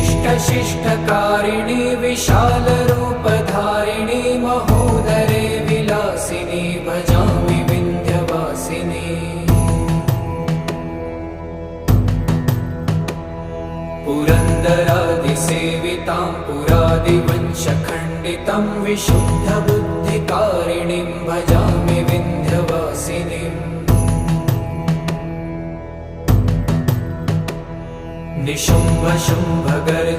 शिष्टकारिणी विशालरूपधारिणी महोदरे Vilasini भजामि Vindhyavasini पुरन्दरादिसेवितां पुरादिवंशखण्डितं विशुद्धबुद्धिकारिणीं भजामि विन्ध्यवासिनीम् Nishumbha शुम्भगर्जनिकां